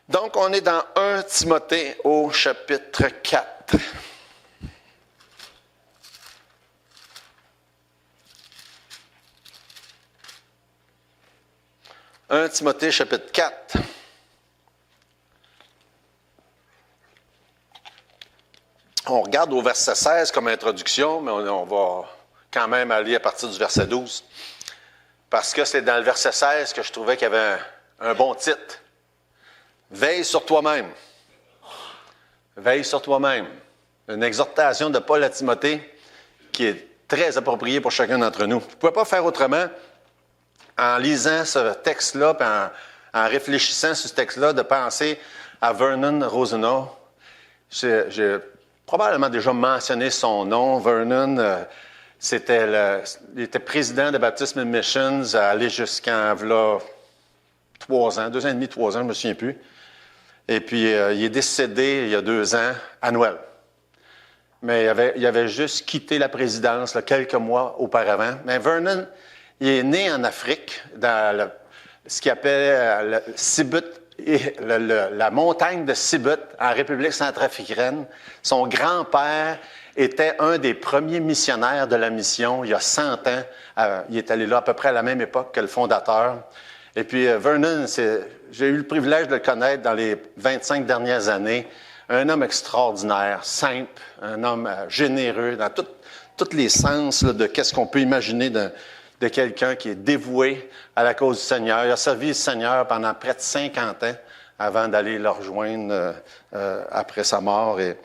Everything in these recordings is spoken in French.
Donc, on est dans 1 Timothée au chapitre 4. « 1 Timothée, chapitre 4. On regarde au verset 16 comme introduction, mais on va quand même aller à partir du verset 12. Parce que c'est dans le verset 16 que je trouvais qu'il y avait un bon titre. « Veille sur toi-même. » Veille sur toi-même. Une exhortation de Paul à Timothée qui est très appropriée pour chacun d'entre nous. Vous ne pouvez pas faire autrement en lisant ce texte-là, puis en réfléchissant sur ce texte-là, de penser à Vernon Rosenau. J'ai probablement déjà mentionné son nom. Vernon, il était président de Baptist Missions, allé jusqu'en 3 ans, 2 ans et demi, 3 ans, je ne me souviens plus. Et puis, il est décédé il y a 2 ans, à Noël. Mais il avait juste quitté la présidence quelques mois auparavant. Mais Vernon, il est né en Afrique, dans ce qu'il appelle Sibut, la montagne de Sibut, en République centrafricaine. Son grand-père était un des premiers missionnaires de la mission, il y a 100 ans. Il est allé là à peu près à la même époque que le fondateur. Et puis Vernon, j'ai eu le privilège de le connaître dans les 25 dernières années. Un homme extraordinaire, simple, un homme généreux, dans tous les sens de qu'est-ce qu'on peut imaginer de quelqu'un qui est dévoué à la cause du Seigneur. Il a servi le Seigneur pendant près de 50 ans avant d'aller le rejoindre après sa mort. Et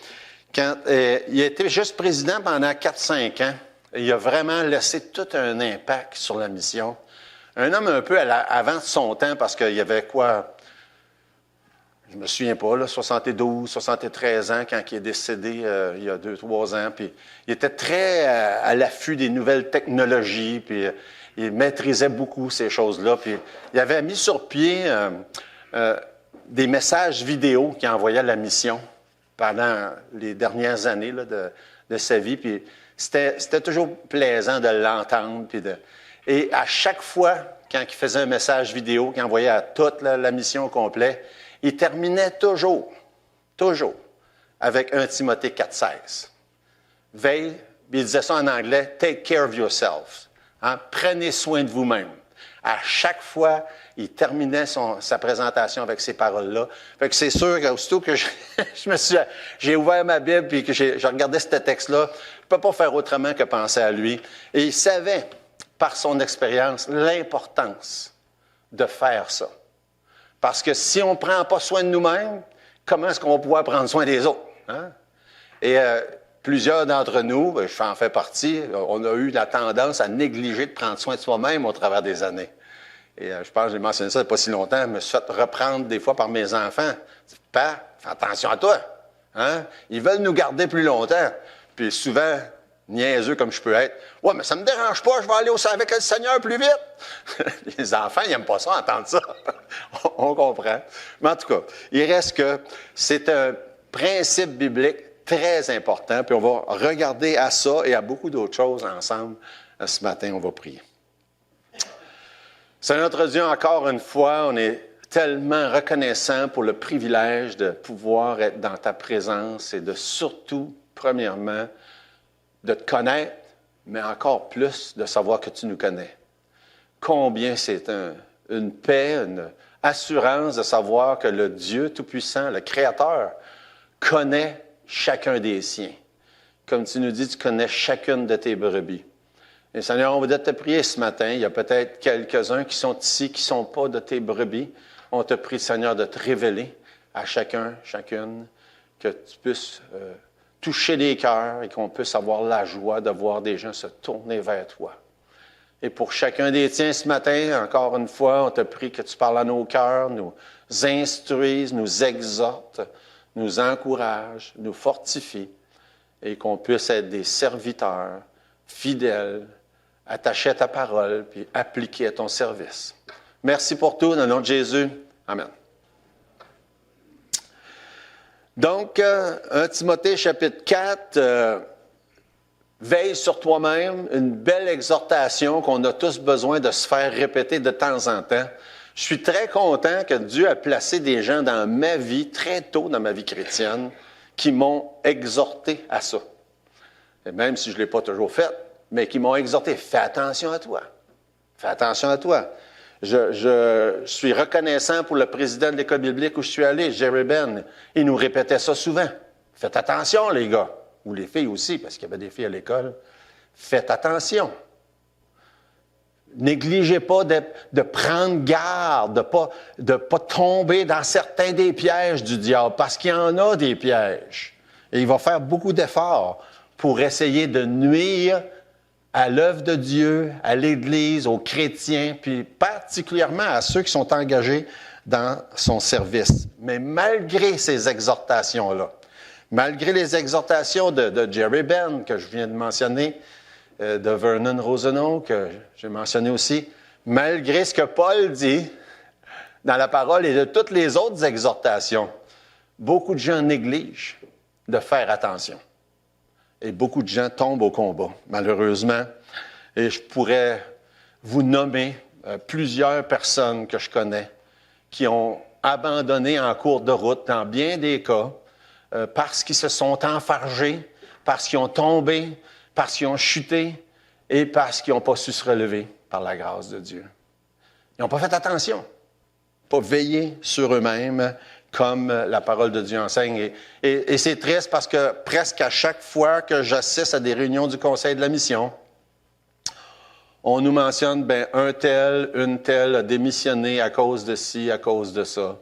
il a été juste président pendant 4-5 ans. Et il a vraiment laissé tout un impact sur la mission. Un homme un peu avant de son temps, parce qu'il y avait quoi, je ne me souviens pas, 72, 73 ans quand il est décédé il y a 2-3 ans. Puis il était très à l'affût des nouvelles technologies, puis il maîtrisait beaucoup ces choses-là. Puis il avait mis sur pied des messages vidéo qu'il envoyait à la mission pendant les dernières années de sa vie. Puis c'était toujours plaisant de l'entendre, et à chaque fois, quand il faisait un message vidéo qu'il envoyait à toute la mission au complet, il terminait toujours, avec 1 Timothée 4,16. Veille, il disait ça en anglais, « Take care of yourselves ». Prenez soin de vous-même. À chaque fois, il terminait sa présentation avec ces paroles-là. Fait que c'est sûr qu'aussitôt que j'ai ouvert ma Bible et que je regardais ce texte-là, je ne peux pas faire autrement que penser à lui. Et il savait, par son expérience, l'importance de faire ça. Parce que si on ne prend pas soin de nous-mêmes, comment est-ce qu'on va pouvoir prendre soin des autres? Et plusieurs d'entre nous, je en fais partie, on a eu la tendance à négliger de prendre soin de soi-même au travers des années. Et je pense que j'ai mentionné ça il n'y a pas si longtemps, je me suis fait reprendre des fois par mes enfants. « Père, fais attention à toi. Ils veulent nous garder plus longtemps. » Puis souvent, niaiseux comme je peux être. « Ouais, mais ça ne me dérange pas, je vais aller avec le Seigneur plus vite. » Les enfants, ils n'aiment pas ça, entendre ça. On comprend. Mais en tout cas, il reste que c'est un principe biblique très important. Puis on va regarder à ça et à beaucoup d'autres choses ensemble. Ce matin, on va prier. Seigneur notre Dieu, encore une fois, on est tellement reconnaissant pour le privilège de pouvoir être dans ta présence et de surtout, premièrement, de te connaître, mais encore plus de savoir que tu nous connais. Combien c'est une paix, une assurance de savoir que le Dieu Tout-Puissant, le Créateur, connaît chacun des siens. Comme tu nous dis, tu connais chacune de tes brebis. Et Seigneur, on va te prier ce matin. Il y a peut-être quelques-uns qui sont ici, qui ne sont pas de tes brebis. On te prie, Seigneur, de te révéler à chacun, chacune, que tu puisses toucher les cœurs et qu'on puisse avoir la joie de voir des gens se tourner vers toi. Et pour chacun des tiens ce matin, encore une fois, on te prie que tu parles à nos cœurs, nous instruises, nous exhortes, nous encourages, nous fortifies et qu'on puisse être des serviteurs fidèles, attachés à ta parole puis appliqués à ton service. Merci pour tout, dans le nom de Jésus. Amen. Donc, 1 Timothée chapitre 4, veille sur toi-même, une belle exhortation qu'on a tous besoin de se faire répéter de temps en temps. Je suis très content que Dieu a placé des gens dans ma vie, très tôt dans ma vie chrétienne, qui m'ont exhorté à ça. Et même si je ne l'ai pas toujours fait, mais qui m'ont exhorté, fais attention à toi. Fais attention à toi. Je suis reconnaissant pour le président de l'école biblique où je suis allé, Jerry Ben. Il nous répétait ça souvent. Faites attention, les gars. Ou les filles aussi, parce qu'il y avait des filles à l'école. Faites attention. Négligez pas de prendre garde, de pas tomber dans certains des pièges du diable, parce qu'il y en a des pièges. Et il va faire beaucoup d'efforts pour essayer de nuire à l'œuvre de Dieu, à l'Église, aux chrétiens, puis particulièrement à ceux qui sont engagés dans son service. Mais malgré ces exhortations-là, malgré les exhortations de Jerry Ben, que je viens de mentionner, de Vernon Rosenau, que j'ai mentionné aussi, malgré ce que Paul dit dans la parole et de toutes les autres exhortations, beaucoup de gens négligent de faire attention. Et beaucoup de gens tombent au combat, malheureusement. Et je pourrais vous nommer plusieurs personnes que je connais qui ont abandonné en cours de route, dans bien des cas, parce qu'ils se sont enfargés, parce qu'ils ont tombé, parce qu'ils ont chuté et parce qu'ils n'ont pas su se relever par la grâce de Dieu. Ils n'ont pas fait attention, pas veillé sur eux-mêmes, comme la parole de Dieu enseigne. Et c'est triste parce que presque à chaque fois que j'assiste à des réunions du Conseil de la mission, on nous mentionne, un tel, une telle a démissionné à cause de ci, à cause de ça.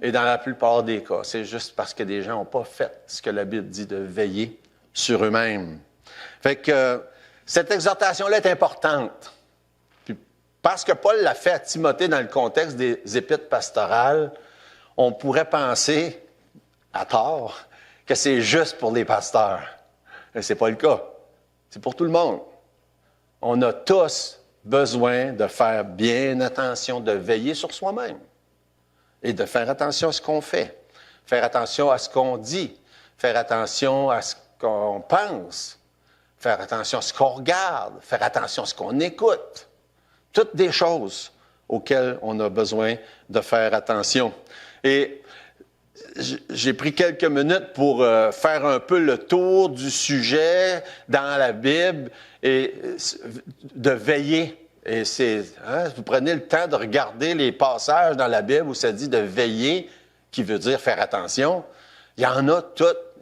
Et dans la plupart des cas, c'est juste parce que des gens n'ont pas fait ce que la Bible dit de veiller sur eux-mêmes. Fait que cette exhortation-là est importante. Puis, parce que Paul l'a fait à Timothée dans le contexte des épîtres pastorales, on pourrait penser, à tort, que c'est juste pour les pasteurs. Mais ce n'est pas le cas. C'est pour tout le monde. On a tous besoin de faire bien attention, de veiller sur soi-même et de faire attention à ce qu'on fait, faire attention à ce qu'on dit, faire attention à ce qu'on pense, faire attention à ce qu'on regarde, faire attention à ce qu'on écoute. Toutes des choses auxquelles on a besoin de faire attention. Et j'ai pris quelques minutes pour faire un peu le tour du sujet dans la Bible et de veiller. Et vous prenez le temps de regarder les passages dans la Bible où ça dit de veiller, qui veut dire faire attention. Il y en a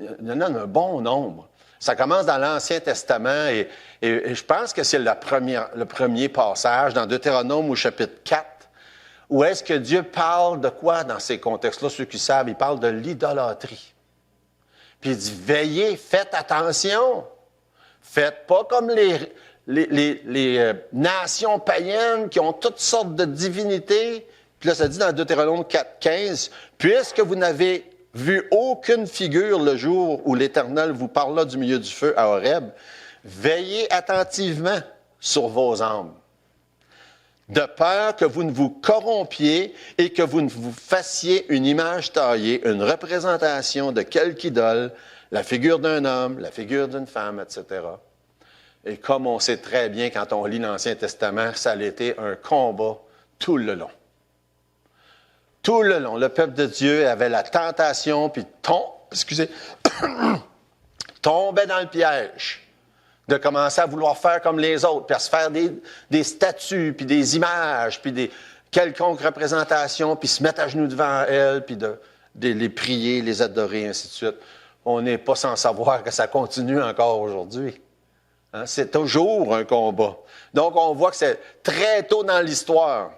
il y en a un bon nombre. Ça commence dans l'Ancien Testament et je pense que c'est le premier passage dans Deutéronome au chapitre 4. Où est-ce que Dieu parle de quoi dans ces contextes-là? Ceux qui savent, il parle de l'idolâtrie. Puis il dit, veillez, faites attention. Faites pas comme les nations païennes qui ont toutes sortes de divinités. Puis là, ça dit dans Deutéronome 4,15, puisque vous n'avez vu aucune figure le jour où l'Éternel vous parla du milieu du feu à Horeb, veillez attentivement sur vos âmes, de peur que vous ne vous corrompiez et que vous ne vous fassiez une image taillée, une représentation de quelque idole, la figure d'un homme, la figure d'une femme, etc. Et comme on sait très bien quand on lit l'Ancien Testament, ça a été un combat tout le long. Tout le long, le peuple de Dieu avait la tentation, puis tombait dans le piège de commencer à vouloir faire comme les autres, puis à se faire des statues, puis des images, puis des quelconques représentations, puis se mettre à genoux devant elles, puis de les prier, les adorer, ainsi de suite. On n'est pas sans savoir que ça continue encore aujourd'hui. Hein? C'est toujours un combat. Donc, on voit que c'est très tôt dans l'histoire.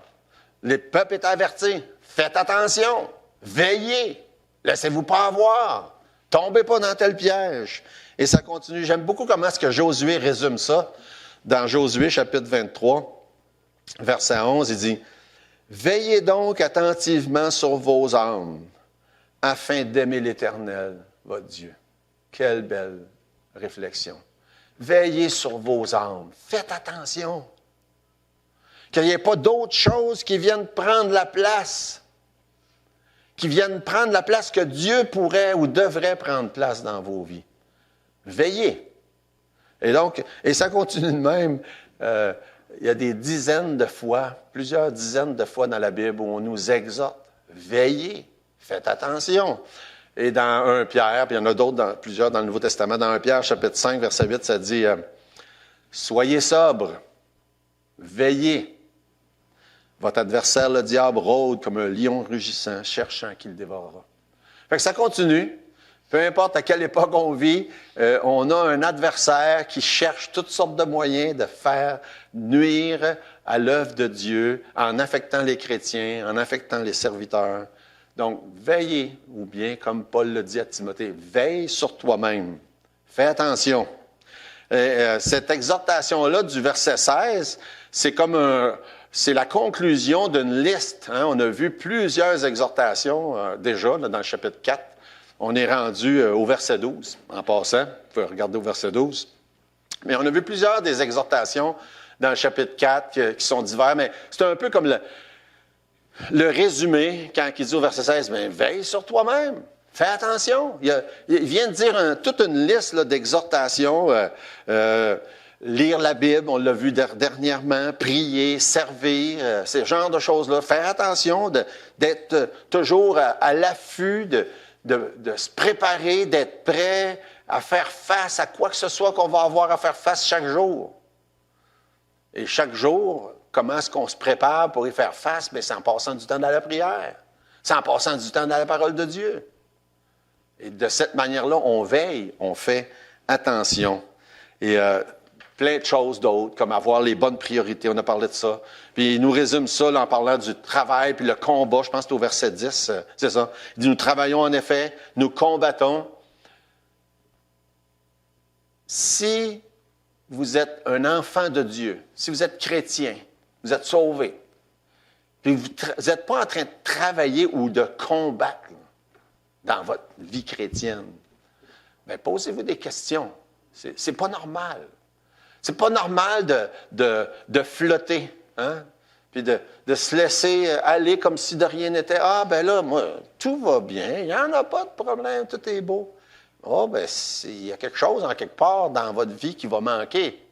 Les peuples étaient avertis. Faites attention. Veillez. Laissez-vous pas avoir. Tombez pas dans tel piège. Et ça continue. J'aime beaucoup comment est-ce que Josué résume ça. Dans Josué, chapitre 23, verset 11, il dit « Veillez donc attentivement sur vos âmes, afin d'aimer l'Éternel, votre Dieu. » Quelle belle réflexion. Veillez sur vos âmes. Faites attention. Qu'il n'y ait pas d'autres choses qui viennent prendre la place. Qui viennent prendre la place que Dieu pourrait ou devrait prendre place dans vos vies. Veillez. Et donc, et ça continue de même. il y a des dizaines de fois, plusieurs dizaines de fois dans la Bible où on nous exhorte, veillez, faites attention. Et dans 1 Pierre, puis il y en a d'autres, plusieurs dans le Nouveau Testament, dans 1 Pierre, chapitre 5, verset 8, ça dit « Soyez sobres, veillez. Votre adversaire, le diable, rôde comme un lion rugissant, cherchant qui le dévorera. » Fait que ça continue. Peu importe à quelle époque on vit, on a un adversaire qui cherche toutes sortes de moyens de faire nuire à l'œuvre de Dieu en affectant les chrétiens, en affectant les serviteurs. Donc, veillez, ou bien, comme Paul le dit à Timothée, veille sur toi-même. Fais attention. Cette exhortation-là du verset 16, c'est la conclusion d'une liste. Hein? On a vu plusieurs exhortations déjà dans le chapitre 4. On est rendu au verset 12, en passant. Vous pouvez regarder au verset 12. Mais on a vu plusieurs des exhortations dans le chapitre 4 qui sont divers, mais c'est un peu comme le résumé, quand il dit au verset 16, « Bien, veille sur toi-même, fais attention. » Il vient de dire toute une liste d'exhortations, lire la Bible, on l'a vu dernièrement, prier, servir, ces genres de choses-là. Faire attention d'être toujours à l'affût, de se préparer, d'être prêt à faire face à quoi que ce soit qu'on va avoir à faire face chaque jour. Et chaque jour, comment est-ce qu'on se prépare pour y faire face? Bien, c'est en passant du temps dans la prière. C'est en passant du temps dans la parole de Dieu. Et de cette manière-là, on veille, on fait attention. Et plein de choses d'autres, comme avoir les bonnes priorités, on a parlé de ça. Puis il nous résume ça là, en parlant du travail, puis le combat, je pense que c'est au verset 10, c'est ça. Il dit, nous travaillons en effet, nous combattons. Si vous êtes un enfant de Dieu, si vous êtes chrétien, vous êtes sauvé, puis vous n'êtes pas en train de travailler ou de combattre dans votre vie chrétienne, bien, posez-vous des questions. C'est pas normal. C'est pas normal de flotter, hein? Puis de se laisser aller comme si de rien n'était. Ah, ben là, moi, tout va bien, il n'y en a pas de problème, tout est beau. Ah, ben, il y a quelque chose, en quelque part, dans votre vie qui va manquer.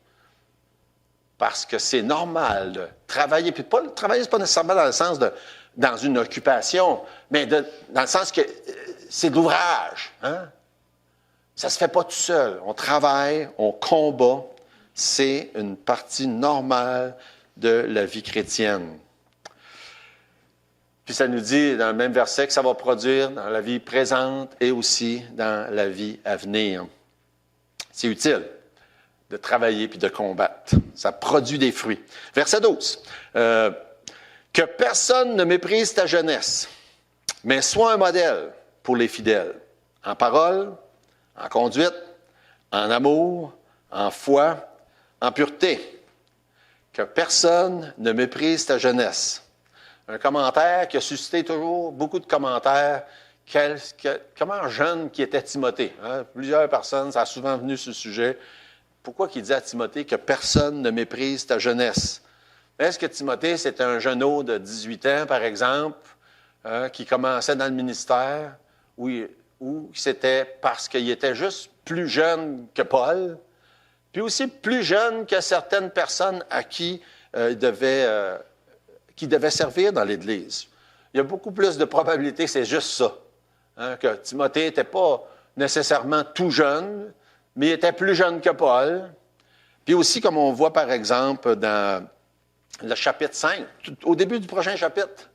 Parce que c'est normal de travailler. Puis travailler, ce n'est pas nécessairement dans le sens dans une occupation, mais dans le sens que c'est de l'ouvrage, hein? Ça ne se fait pas tout seul. On travaille, on combat. C'est une partie normale de la vie chrétienne. Puis ça nous dit dans le même verset que ça va produire dans la vie présente et aussi dans la vie à venir. C'est utile de travailler puis de combattre. Ça produit des fruits. Verset 12. Que personne ne méprise ta jeunesse, mais sois un modèle pour les fidèles, en parole, en conduite, en amour, en foi, en pureté. Que personne ne méprise ta jeunesse. Un commentaire qui a suscité toujours beaucoup de commentaires. Comment jeune qui était Timothée? Hein? Plusieurs personnes, ça a souvent venu ce sujet. Pourquoi qu'il dit à Timothée que personne ne méprise ta jeunesse? Est-ce que Timothée, c'était un jeune de 18 ans, par exemple, qui commençait dans le ministère, ou c'était parce qu'il était juste plus jeune que Paul, puis aussi plus jeune que certaines personnes à qui qui devaient servir dans l'Église? Il y a beaucoup plus de probabilités que c'est juste ça, hein, que Timothée n'était pas nécessairement tout jeune, mais il était plus jeune que Paul. Puis aussi, comme on voit par exemple dans le chapitre 5, au début du prochain chapitre,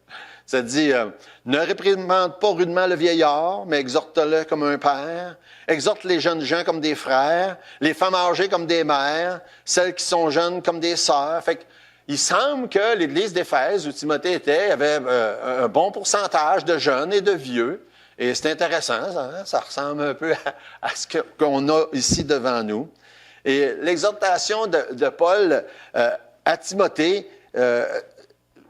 ça dit « Ne réprimande pas rudement le vieillard, mais exhorte-le comme un père. Exhorte les jeunes gens comme des frères, les femmes âgées comme des mères, celles qui sont jeunes comme des sœurs. » Fait qu'il semble que l'Église d'Éphèse, où Timothée était, avait un bon pourcentage de jeunes et de vieux. Et c'est intéressant, ça ressemble un peu à ce qu'on a ici devant nous. Et l'exhortation de Paul à Timothée,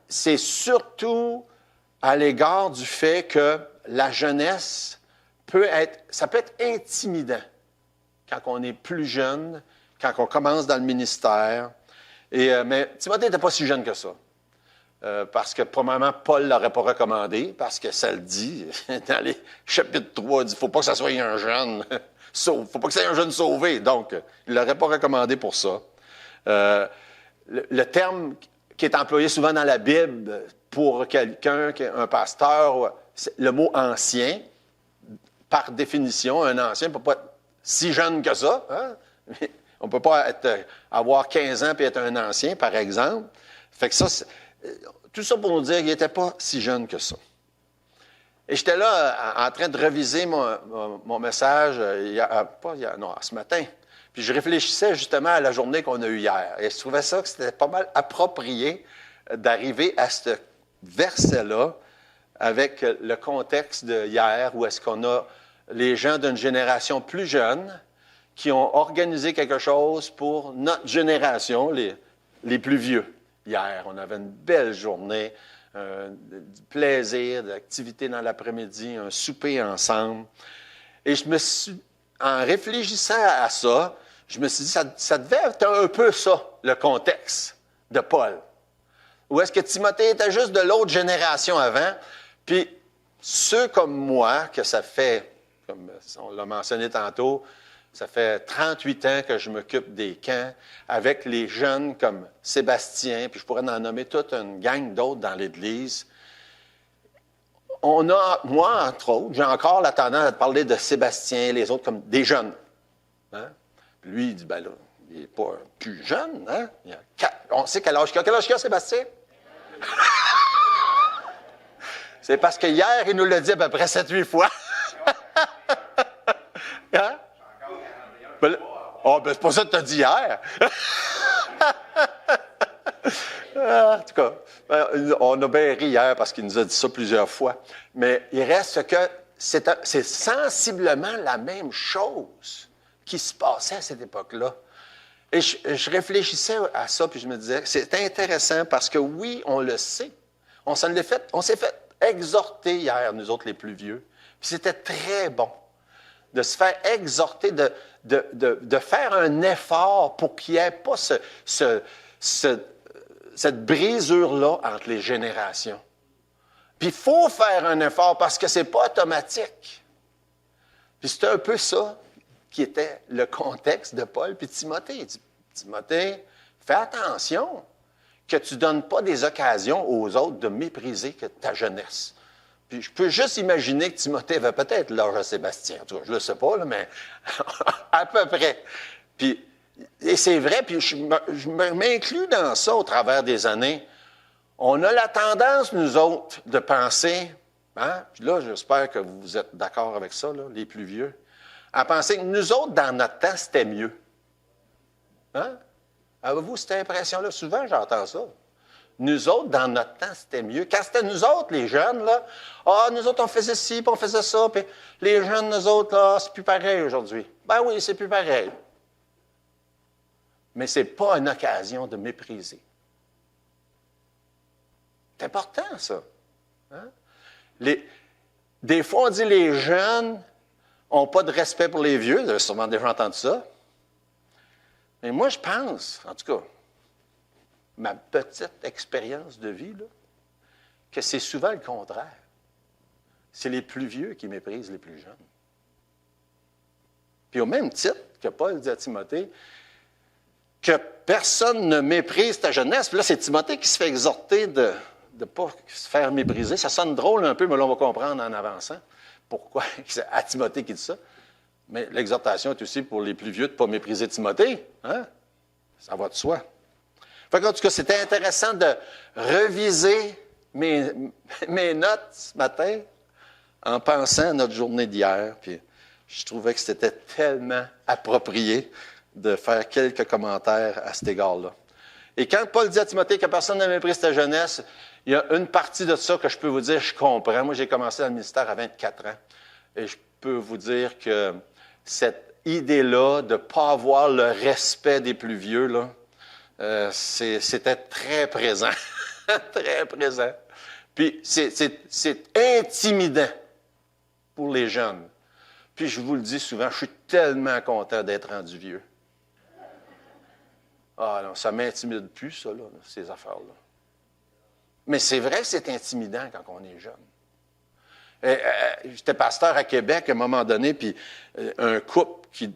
c'est surtout à l'égard du fait que la jeunesse ça peut être intimidant quand on est plus jeune, quand on commence dans le ministère. Mais Timothée n'était pas si jeune que ça. Parce que probablement Paul ne l'aurait pas recommandé, parce que ça le dit dans les chapitres 3, il dit « Faut pas que ça soit un jeune sauvé. Faut pas que ça soit un jeune sauvé. » Donc, il ne l'aurait pas recommandé pour ça. le terme qui est employé souvent dans la Bible pour quelqu'un, un pasteur, c'est le mot ancien. Par définition, un ancien ne peut pas être si jeune que ça. Hein? On ne peut pas avoir 15 ans et être un ancien, par exemple. Fait que ça, tout ça pour nous dire qu'il n'était pas si jeune que ça. Et j'étais là en train de réviser mon message ce matin. Puis je réfléchissais justement à la journée qu'on a eue hier. Et je trouvais ça que c'était pas mal approprié d'arriver à ce verset-là avec le contexte de hier, où est-ce qu'on a les gens d'une génération plus jeune qui ont organisé quelque chose pour notre génération, les plus vieux. Hier, on avait une belle journée, du plaisir, de l'activité dans l'après-midi, un souper ensemble. Et en réfléchissant à ça, je me suis dit, ça devait être un peu ça, le contexte de Paul. Ou est-ce que Timothée était juste de l'autre génération avant? Puis, ceux comme moi, que ça fait, comme on l'a mentionné tantôt, ça fait 38 ans que je m'occupe des camps avec les jeunes comme Sébastien, puis je pourrais en nommer toute une gang d'autres dans l'Église. On a, moi, entre autres, j'ai encore la tendance à parler de Sébastien, les autres comme des jeunes. Hein? Puis lui, il dit, ben là, il n'est pas plus jeune, hein? On sait quel âge il a. Quel âge il a, Sébastien? C'est parce que hier, il nous l'a dit à peu près 7-8 fois. Hein? C'est pas ça que tu as dit hier. En tout cas, on a bien ri hier parce qu'il nous a dit ça plusieurs fois. Mais il reste que c'est sensiblement la même chose qui se passait à cette époque-là. Et je réfléchissais à ça, puis je me disais, c'est intéressant parce que oui, on le sait. On s'est fait exhorter hier, nous autres les plus vieux. Puis c'était très bon de se faire exhorter, de faire un effort pour qu'il n'y ait pas cette brisure-là entre les générations. Puis il faut faire un effort parce que ce n'est pas automatique. Puis c'était un peu ça qui était le contexte de Paul puis Timothée. Il dit, Timothée, fais attention que tu ne donnes pas des occasions aux autres de mépriser ta jeunesse. Puis je peux juste imaginer que Timothée avait peut-être l'âge de Sébastien. En tout cas, je ne le sais pas, là, mais à peu près. Puis, et c'est vrai, puis je m'inclus dans ça au travers des années. On a la tendance, nous autres, de penser, hein, puis là, j'espère que vous êtes d'accord avec ça, là, les plus vieux, à penser que nous autres, dans notre temps, c'était mieux. Hein? Avez-vous cette impression-là? Souvent, j'entends ça. Nous autres, dans notre temps, c'était mieux. Quand c'était nous autres, les jeunes, là, nous autres, on faisait ci, puis on faisait ça, puis les jeunes, nous autres, là, c'est plus pareil aujourd'hui. Ben oui, c'est plus pareil. Mais ce n'est pas une occasion de mépriser. C'est important, ça. Hein? Des fois, on dit les jeunes n'ont pas de respect pour les vieux. Vous avez sûrement déjà entendu ça. Mais moi, je pense, en tout cas, ma petite expérience de vie, là, que c'est souvent le contraire. C'est les plus vieux qui méprisent les plus jeunes. Puis au même titre que Paul dit à Timothée, que personne ne méprise ta jeunesse. Puis là, c'est Timothée qui se fait exhorter de ne pas se faire mépriser. Ça sonne drôle un peu, mais là, on va comprendre en avançant pourquoi c'est à Timothée qui dit ça. Mais l'exhortation est aussi pour les plus vieux de ne pas mépriser Timothée. Hein? Ça va de soi. Fait qu'en tout cas, c'était intéressant de reviser mes notes ce matin en pensant à notre journée d'hier. Puis je trouvais que c'était tellement approprié de faire quelques commentaires à cet égard-là. Et quand Paul dit à Timothée que personne ne méprise ta jeunesse, il y a une partie de ça que je peux vous dire, je comprends. Moi, j'ai commencé dans le ministère à 24 ans. Et je peux vous dire que cette idée-là de ne pas avoir le respect des plus vieux, là, c'était très présent. Très présent. Puis c'est intimidant pour les jeunes. Puis je vous le dis souvent, je suis tellement content d'être rendu vieux. Ah non, ça ne m'intimide plus, ça, là, ces affaires-là. Mais c'est vrai que c'est intimidant quand on est jeune. J'étais pasteur à Québec à un moment donné, puis un couple qui, je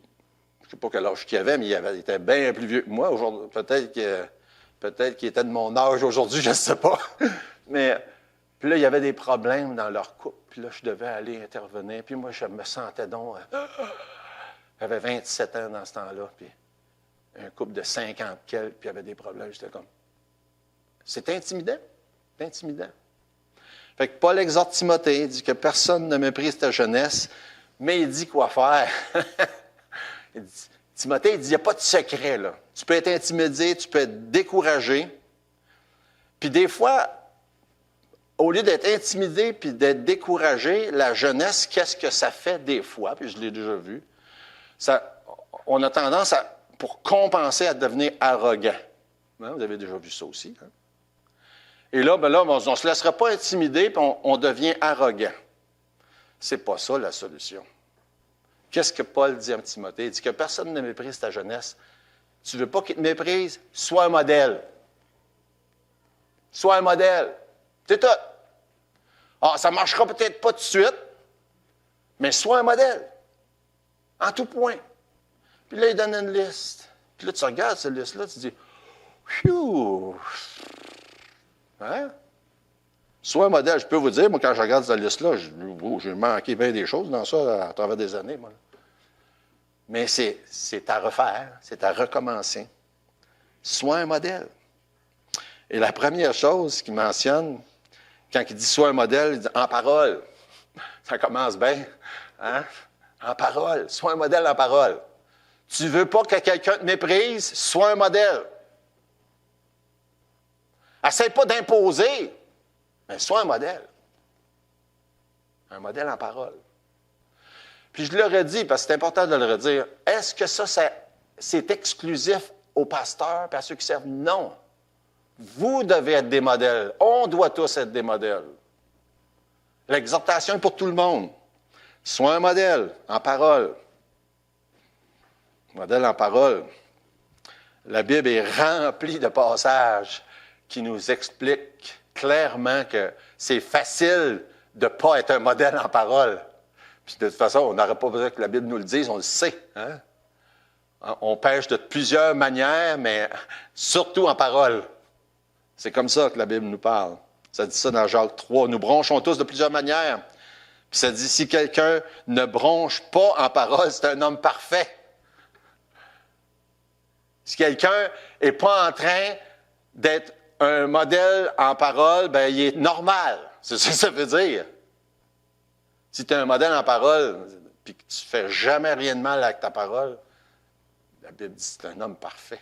ne sais pas quel âge qu'il avait, mais il était bien plus vieux que moi. Aujourd'hui, peut-être que Peut-être qu'ils étaient de mon âge aujourd'hui, je ne sais pas. Mais puis là, il y avait des problèmes dans leur couple. Puis là, je devais aller intervenir. Puis moi, je me sentais donc... J'avais 27 ans dans ce temps-là. Puis un couple de 50 quelques, puis il y avait des problèmes. J'étais comme... C'est intimidant. C'est intimidant. Fait que Paul exhorte Timothée, il dit que personne ne méprise ta jeunesse, mais il dit quoi faire. Il dit, Timothée, il dit, il n'y a pas de secret, là. Tu peux être intimidé, tu peux être découragé. Puis des fois, au lieu d'être intimidé puis d'être découragé, la jeunesse, qu'est-ce que ça fait des fois? Puis je l'ai déjà vu. On a tendance, pour compenser, à devenir arrogant. Hein, vous avez déjà vu ça aussi. Hein? Et là, on ne se laissera pas intimider puis on devient arrogant. C'est pas ça la solution. Qu'est-ce que Paul dit à Timothée? Il dit que personne ne méprise ta jeunesse. Tu ne veux pas qu'il te méprise? Sois un modèle. Sois un modèle. C'est tout. Ah, ça ne marchera peut-être pas tout de suite, mais sois un modèle. En tout point. Puis là, il donne une liste. Puis là, tu regardes cette liste-là, tu dis, phew! Hein? Sois un modèle. Je peux vous dire, moi, quand je regarde cette liste-là, j'ai manqué bien des choses dans ça à travers des années, moi. Mais c'est à refaire, c'est à recommencer. Sois un modèle. Et la première chose qu'il mentionne, quand il dit sois un modèle, il dit en parole. Ça commence bien. Hein? En parole. Sois un modèle en parole. Tu ne veux pas que quelqu'un te méprise, sois un modèle. Essaye pas d'imposer, mais sois un modèle. Un modèle en parole. Puis je le redis, parce que c'est important de le redire. Est-ce que ça c'est exclusif aux pasteurs et à ceux qui servent? Non. Vous devez être des modèles. On doit tous être des modèles. L'exhortation est pour tout le monde. Sois un modèle en parole. Modèle en parole. La Bible est remplie de passages qui nous expliquent clairement que c'est facile de ne pas être un modèle en parole. Puis de toute façon, on n'aurait pas besoin que la Bible nous le dise, on le sait. Hein? On pêche de plusieurs manières, mais surtout en parole. C'est comme ça que la Bible nous parle. Ça dit ça dans Jacques 3. Nous bronchons tous de plusieurs manières. Puis ça dit, si quelqu'un ne bronche pas en parole, c'est un homme parfait. Si quelqu'un n'est pas en train d'être un modèle en parole, bien, il est normal. C'est ça que ça veut dire. Si tu es un modèle en parole, puis que tu ne fais jamais rien de mal avec ta parole, la Bible dit que c'est un homme parfait.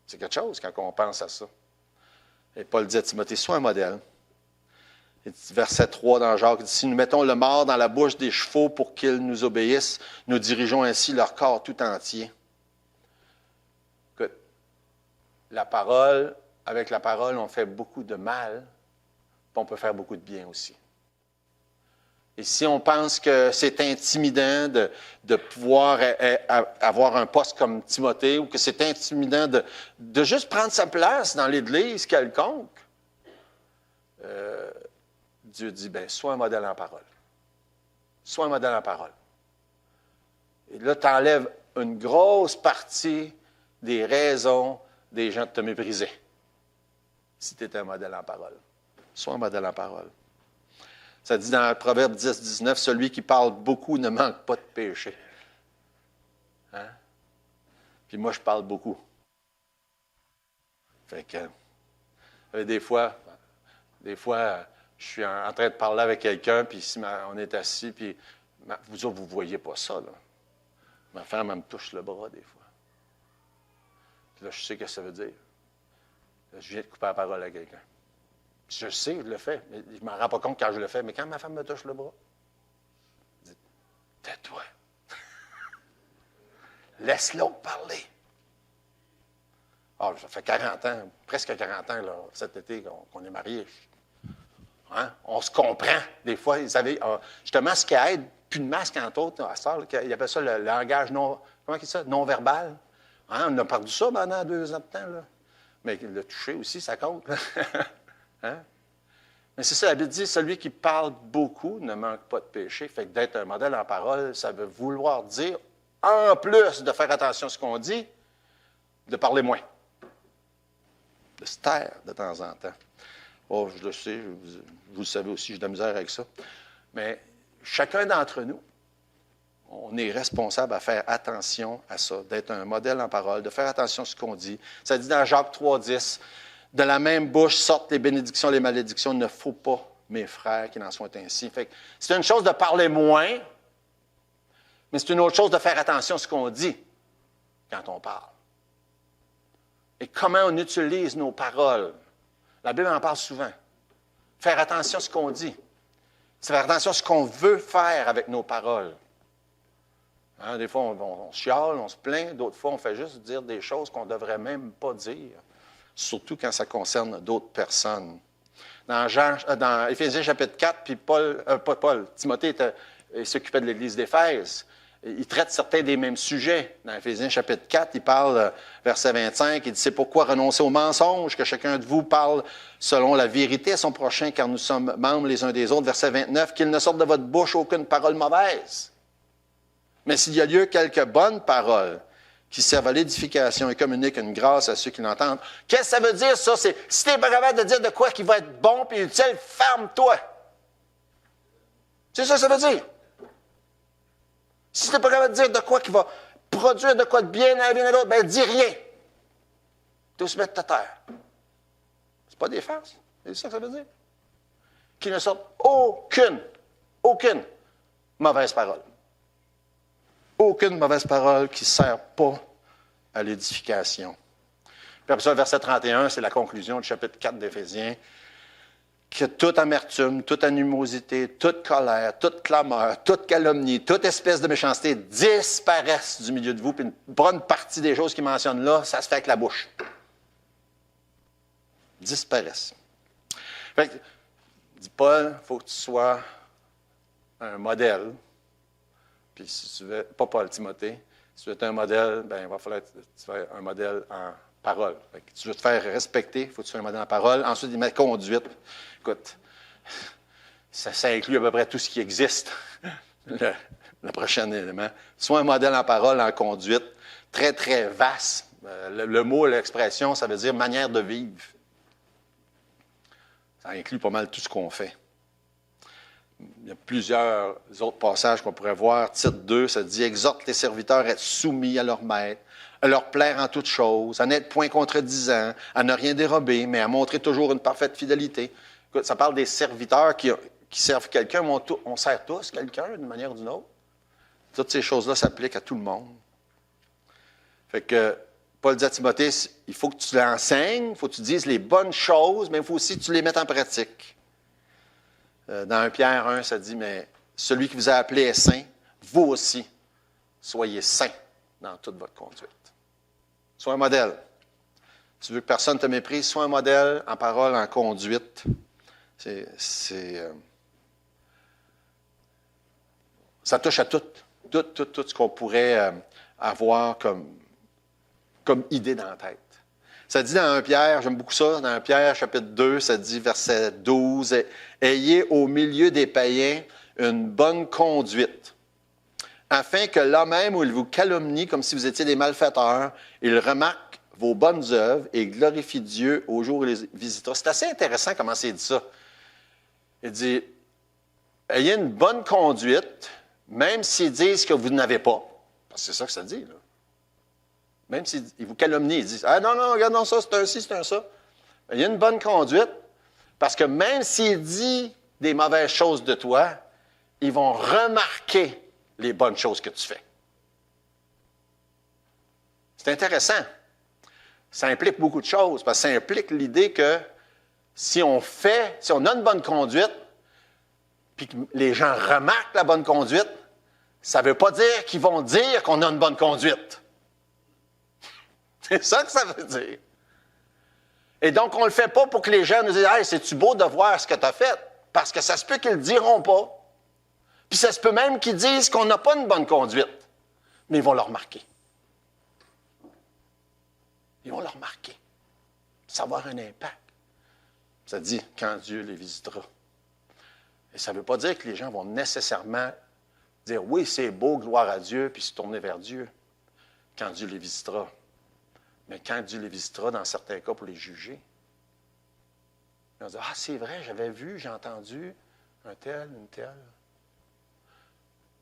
C'est quelque chose quand on pense à ça. Et Paul dit à Timothée, sois un modèle. Et verset 3 dans Jacques, il dit, si nous mettons le mort dans la bouche des chevaux pour qu'ils nous obéissent, nous dirigeons ainsi leur corps tout entier. Écoute, avec la parole, on fait beaucoup de mal, puis on peut faire beaucoup de bien aussi. Et si on pense que c'est intimidant de pouvoir avoir un poste comme Timothée, ou que c'est intimidant de juste prendre sa place dans l'Église quelconque, Dieu dit, bien, sois un modèle en parole. Sois un modèle en parole. Et là, tu enlèves une grosse partie des raisons des gens de te mépriser. Si tu es un modèle en parole. Sois un modèle en parole. Ça dit dans Proverbe 10, 19, celui qui parle beaucoup ne manque pas de péché. Hein? Puis moi, je parle beaucoup. Fait que, des fois, je suis en train de parler avec quelqu'un, puis si on est assis, puis vous autres, vous ne voyez pas ça, là. Ma femme, elle me touche le bras des fois. Puis là, je sais ce que ça veut dire. Là, je viens de couper la parole à quelqu'un. Je sais, je le fais, mais je ne m'en rends pas compte quand je le fais. Mais quand ma femme me touche le bras, je dis, tais-toi. Laisse l'autre parler. Ah, ça fait 40 ans, presque 40 ans, là, cet été, qu'on est mariés. Hein? On se comprend. Des fois, justement, ce qui aide, plus de masque entre autres, à ça, il appelle ça le langage non-verbal. Hein? On a perdu ça pendant 2 ans de temps, là. Mais le toucher aussi, ça compte. Hein? Mais c'est ça, la Bible dit, celui qui parle beaucoup ne manque pas de péché. Fait que d'être un modèle en parole, ça veut vouloir dire, en plus de faire attention à ce qu'on dit, de parler moins. de se taire de temps en temps. Oh, je le sais, vous le savez aussi, j'ai de la misère avec ça. Mais chacun d'entre nous, on est responsable à faire attention à ça, d'être un modèle en parole, de faire attention à ce qu'on dit. Ça dit dans Jacques 3,10, « De la même bouche sortent les bénédictions et les malédictions. Il ne faut pas, mes frères, qu'il en soit ainsi. » Fait que c'est une chose de parler moins, mais c'est une autre chose de faire attention à ce qu'on dit quand on parle. Et comment on utilise nos paroles. La Bible en parle souvent. Faire attention à ce qu'on dit. C'est faire attention à ce qu'on veut faire avec nos paroles. Hein, des fois, on chiale, on se plaint. D'autres fois, on fait juste dire des choses qu'on ne devrait même pas dire. Surtout quand ça concerne d'autres personnes. Dans Éphésiens chapitre 4, puis Timothée s'occupait de l'Église d'Éphèse. Il traite certains des mêmes sujets. Dans Éphésiens chapitre 4, il parle, verset 25, il dit « C'est pourquoi renoncer au mensonge, que chacun de vous parle selon la vérité à son prochain, car nous sommes membres les uns des autres. » Verset 29, « Qu'il ne sorte de votre bouche aucune parole mauvaise. Mais s'il y a lieu quelques bonnes paroles qui servent à l'édification et communiquent une grâce à ceux qui l'entendent. » Qu'est-ce que ça veut dire, ça? C'est, si tu n'es pas capable de dire de quoi qui va être bon et utile, ferme-toi. C'est ça que ça veut dire. Si tu n'es pas capable de dire de quoi qui va produire de quoi de bien à l'un et à l'autre, bien, dis rien. Tu se mettre à terre. C'est pas des farces. C'est ça que ça veut dire. Qu'il ne sorte aucune mauvaise parole. Aucune mauvaise parole qui ne sert pas à l'édification. Puis après ça, verset 31, c'est la conclusion du chapitre 4 d'Éphésiens. Que toute amertume, toute animosité, toute colère, toute clameur, toute calomnie, toute espèce de méchanceté disparaissent du milieu de vous. Puis une bonne partie des choses qu'il mentionne là, ça se fait avec la bouche. Disparaissent. Fait que, dit Paul, il faut que tu sois un modèle. Puis si tu veux, pas Paul, Timothée, si tu veux être un modèle, bien, il va falloir que tu sois un modèle en parole. Fait que tu veux te faire respecter, il faut que tu sois un modèle en parole. Ensuite, il met conduite. Écoute, ça inclut à peu près tout ce qui existe. Le prochain élément. Sois un modèle en parole, en conduite, très, très vaste. Le mot, l'expression, ça veut dire manière de vivre. Ça inclut pas mal tout ce qu'on fait. Il y a plusieurs autres passages qu'on pourrait voir. Titre 2, ça dit « Exhorte les serviteurs à être soumis à leur maître, à leur plaire en toutes choses, à n'être point contredisant, à ne rien dérober, mais à montrer toujours une parfaite fidélité. » Écoute, ça parle des serviteurs qui servent quelqu'un, mais on sert tous quelqu'un d'une manière ou d'une autre. Toutes ces choses-là s'appliquent à tout le monde. Fait que Paul dit à Timothée, il faut que tu l'enseignes, il faut que tu dises les bonnes choses, mais il faut aussi que tu les mettes en pratique. Dans 1 Pierre 1, ça dit, mais celui qui vous a appelé est saint, vous aussi, soyez saints dans toute votre conduite. Sois un modèle. Tu veux que personne ne te méprise, sois un modèle en parole, en conduite. Ça touche à tout ce qu'on pourrait avoir comme idée dans la tête. Ça dit dans 1 Pierre, j'aime beaucoup ça, dans 1 Pierre chapitre 2, ça dit verset 12, « Ayez au milieu des païens une bonne conduite, afin que là même où ils vous calomnient comme si vous étiez des malfaiteurs, ils remarquent vos bonnes œuvres et glorifient Dieu au jour où il les visitera. » C'est assez intéressant comment c'est dit ça. Il dit, « Ayez une bonne conduite, même s'ils disent que vous n'avez pas. » Parce que c'est ça que ça dit, là. Même s'ils vous calomnient, ils disent « Ah non, regarde, non, ça, c'est un ci, c'est un ça. » Il y a une bonne conduite, parce que même s'il dit des mauvaises choses de toi, ils vont remarquer les bonnes choses que tu fais. C'est intéressant. Ça implique beaucoup de choses, parce que ça implique l'idée que si on a une bonne conduite, puis que les gens remarquent la bonne conduite, ça ne veut pas dire qu'ils vont dire qu'on a une bonne conduite. C'est ça que ça veut dire. Et donc, on ne le fait pas pour que les gens nous disent « Hey, c'est-tu beau de voir ce que tu as fait? » Parce que ça se peut qu'ils ne le diront pas. Puis ça se peut même qu'ils disent qu'on n'a pas une bonne conduite. Mais ils vont le remarquer. Ils vont le remarquer. Ça va avoir un impact. Ça dit « Quand Dieu les visitera ». Et ça ne veut pas dire que les gens vont nécessairement dire « Oui, c'est beau, gloire à Dieu », puis se tourner vers Dieu quand Dieu les visitera. Mais quand Dieu les visitera, dans certains cas, pour les juger, ils vont dire, « Ah, c'est vrai, j'avais vu, j'ai entendu un tel, une telle. »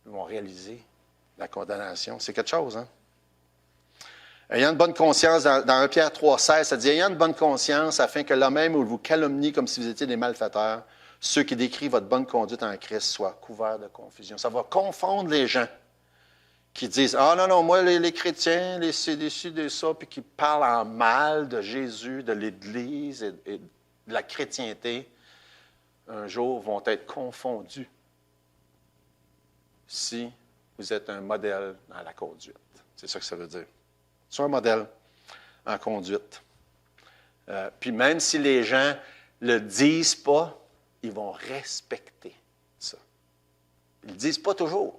Ils vont réaliser la condamnation. C'est quelque chose, hein? Ayant une bonne conscience, dans 1 Pierre 3,16, ça dit, « Ayant une bonne conscience, afin que l'homme même vous calomnie comme si vous étiez des malfaiteurs, ceux qui décrivent votre bonne conduite en Christ soient couverts de confusion. » Ça va confondre les gens qui disent, « Ah non, non, moi, les chrétiens, les ci, des ça, puis qui parlent en mal de Jésus, de l'Église et de la chrétienté, un jour vont être confondus si vous êtes un modèle dans la conduite. » C'est ça que ça veut dire. Sois un modèle en conduite. Puis même si les gens ne le disent pas, ils vont respecter ça. Ils ne le disent pas toujours,